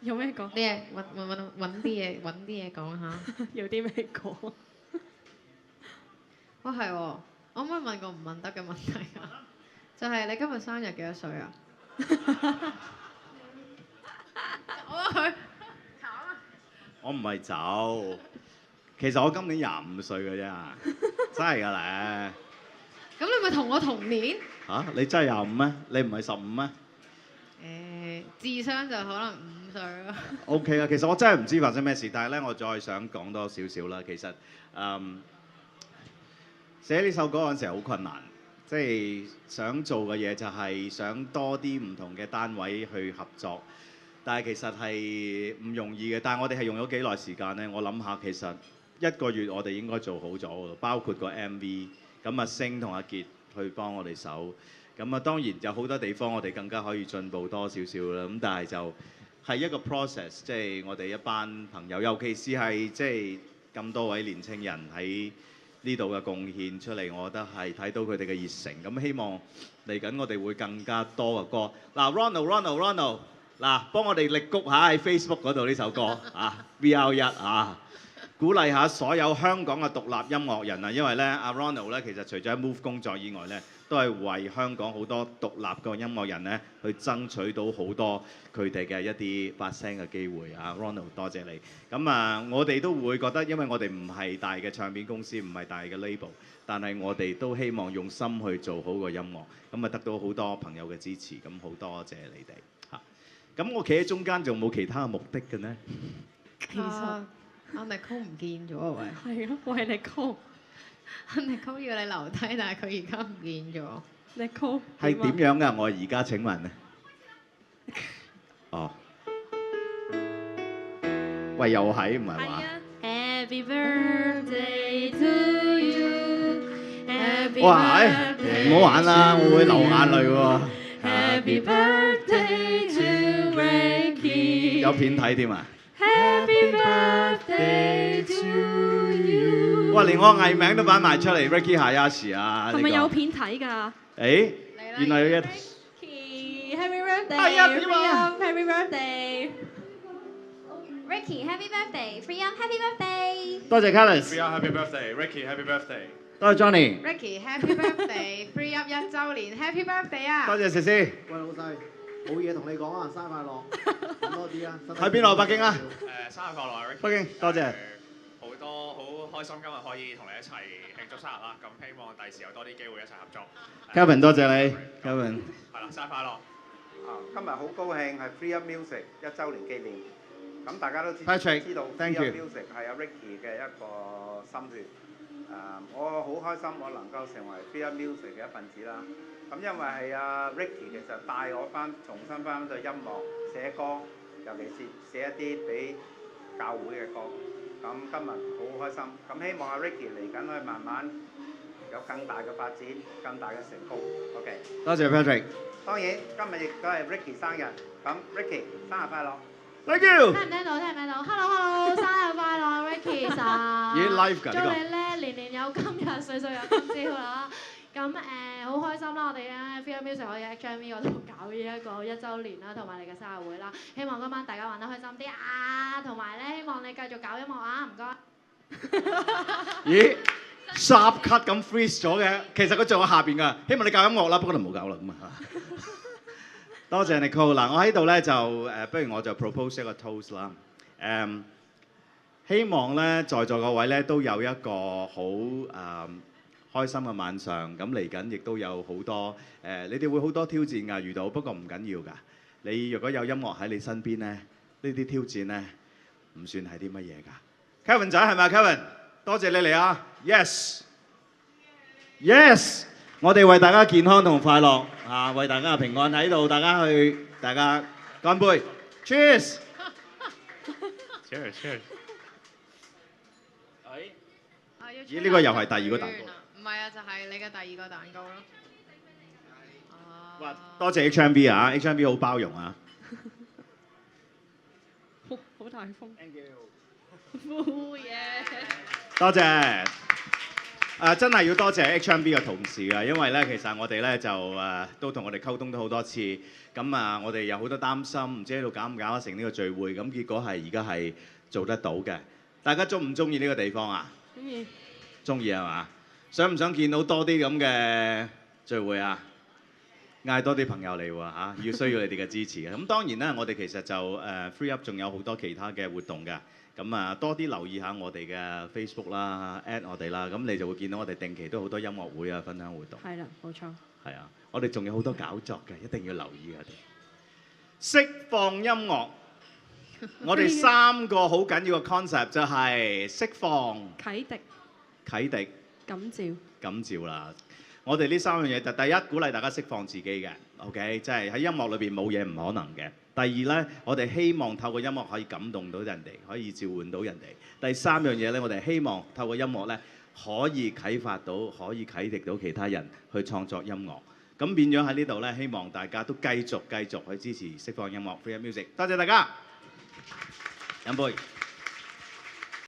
有咩講？啲嘢揾啲嘢講下。有啲咩講？哇係喎，我可唔可以問個唔問得嘅問題啊？就係你今日生日幾多歲啊？走啊佢！我唔係走，其實我今年25歲嘅啫，真係㗎咧。咁你咪同我同年？嚇，你真係25咩？你唔係15咩智商就可能5歲咯。？OK 啊，其實我真係唔知發生咩事，但係咧，我再想講多少少啦。其實寫呢首歌嗰陣時係好困難，即係想做嘅嘢就係想多啲唔同嘅單位去合作，但係其實係唔容易嘅。但係我哋係用咗幾耐時間呢？我諗下，其實1個月我哋應該做好咗㗎，包括個 MV。咁啊，星同阿傑去幫我哋手。咁啊，當然有好多地方我哋更加可以進步多少少啦。咁但係就係一個 process，即係我哋一班朋友，尤其是係即係咁多位年青人喺呢度嘅貢獻出嚟，我覺得係睇到佢哋嘅熱誠。咁希望嚟緊我哋會更加多嘅歌。嗱，Ronald，嗱，幫我哋力谷下喺 Facebook 嗰度呢首歌啊 ，VR1 啊，鼓勵下所有香港嘅獨立音樂人啊，因為咧阿 Ronald 咧其實除咗喺 Move 工作以外咧，都係為香港好多獨立嘅音樂人咧去爭取到好多佢哋嘅一啲發聲嘅機會啊 ，Ronald 多謝你。咁啊，我哋都會覺得，因為我哋唔係大嘅唱片公司，唔係大嘅 label，但係我哋都希望用心去做好個音樂，咁啊得到好多朋友嘅支持，咁好多謝你哋嚇。咁我企喺中間，仲冇其他嘅目的嘅呢？其實阿 Nicole 唔見咗啊喂！係咯，喂Nicole，阿 Nicole 要你留低，但係佢而家唔見咗。Nicole 係點樣㗎？我而家請問啊？哦，喂，又係唔係話？ Happy birthday to you，Happy 哇！ birthday，唔好玩啦，我會流眼淚喎。 Happy birthday to Ricky，有片睇添啊！ Happy birthday to you。哇！連我藝名都擺埋出嚟 ，Ricky Hayashi 啊！係咪呢個有片睇㗎？誒，原來有一 Ricky，Happy birthday，哎呀點啊 Happy birthday。 Ricky Happy Birthday Free Up Happy Birthday 多謝 Carlos， Free Up Happy Birthday，Ricky Happy Birthday。多謝 Johnny， Ricky Happy Birthday，Free Up 1週年 Happy Birthday 啊！多謝 C C。喂老細，冇嘢同你講啊，生日快樂，講多啲啊！喺邊度？北京啊？生日快樂啊，Ricky！北京，多謝。好多好開心今日可以同你一齊慶祝生日啦，咁希望第時有多啲機會一齊合作。Kevin，多謝你，Kevin。係啦，生日快樂！今日好高興係 Free Up Music 1週年紀念。咁大家都知道 Patrick， Free Up thank you Music 係阿 Ricky 嘅一個心血。我好開心我能夠成為 Free Up Music 嘅一份子啦。咁因為係阿 Ricky 其實帶我重新翻對音樂寫歌，尤其是寫一啲俾教會嘅歌。咁今日好開心，咁希望阿 Ricky 嚟緊可以慢慢有更大嘅發展，更大嘅成功。OK。多謝 Patrick。當然今日亦都係 Ricky 生日，咁 Ricky 生日快樂！ Thank you。聽唔聽到？Hello， 生日快樂 Ricky 神！咦 live 㗎呢個祝你咧年年有今日，歲歲有今朝啦！咁好開心啦！我哋咧 Free Up Music 可以喺 HMV 嗰度搞呢一個1週年啦，同埋你嘅生日會啦。希望今晚大家玩得開心啲啊！同埋咧，希望你繼續搞音樂啊！唔該。咦？sharp cut 咁 freeze 咗嘅，其實佢仲喺下邊㗎。希望你教音樂啦，不過你唔好搞啦咁啊。多謝 Nicole。嗱，我喺度咧就不如我就 propose 一個 toast 啦。希望咧在座各位咧都有一個好開心嘅晚上。咁嚟緊亦都有好多你哋會好多挑戰㗎，遇到，不過唔緊要㗎。你如果有音樂喺你身邊咧，呢啲挑戰咧唔算係啲乜嘢㗎。Kevin 仔係咪啊 Kevin？多謝你嚟啊 ！Yes，我哋為大家健康同快樂啊，為大家嘅平安喺度，大家乾杯 ，Cheers！ Cheers！ 咦？呢個又係第二個蛋糕。唔係啊，就係你嘅第二個蛋糕咯。哇！多謝 HMV 啊，HMV 好包容啊。好大風。 Thank you。Oh yeah！多謝。真係要多謝 HMB 嘅同事啊，因為咧其實我哋咧就都同我哋溝通咗好多次，咁我哋有好多擔心，唔知喺度搞唔搞得成呢個聚會，咁結果係而家係做得到嘅。大家中唔中意呢個地方啊？中意。中意係嘛？想唔想見到多啲咁嘅聚會啊？嗌多啲朋友嚟喎嚇，要需要你哋嘅支持嘅。咁當然啦，我哋其實就Free Up 仲有好多其他嘅活動嘅。咁多啲留意下我哋嘅 Facebook 啦 ，at 我哋啦，咁你就會見到我哋定期都好多音樂會啊、分享活動。係啦，冇錯。係啊，我哋仲有好多搞作嘅，一定要留意我哋。釋放音樂，我哋3個好緊要嘅 concept 就係釋放、啟迪、啟迪、感召。感召啦。我哋呢3樣嘢，第一鼓勵大家釋放自己嘅 ，OK， 即係喺音樂裏邊冇嘢唔可能嘅。第二呢，我哋希望透過音樂可以感動到人哋，可以召喚到人哋。第三樣嘢呢，我哋希望透過音樂呢，可以啟發到、可以啟迪到其他人去創作音樂。咁變咗喺呢度呢，希望大家都繼續去支持釋放音樂 Free Up Music。多謝大家，飲杯。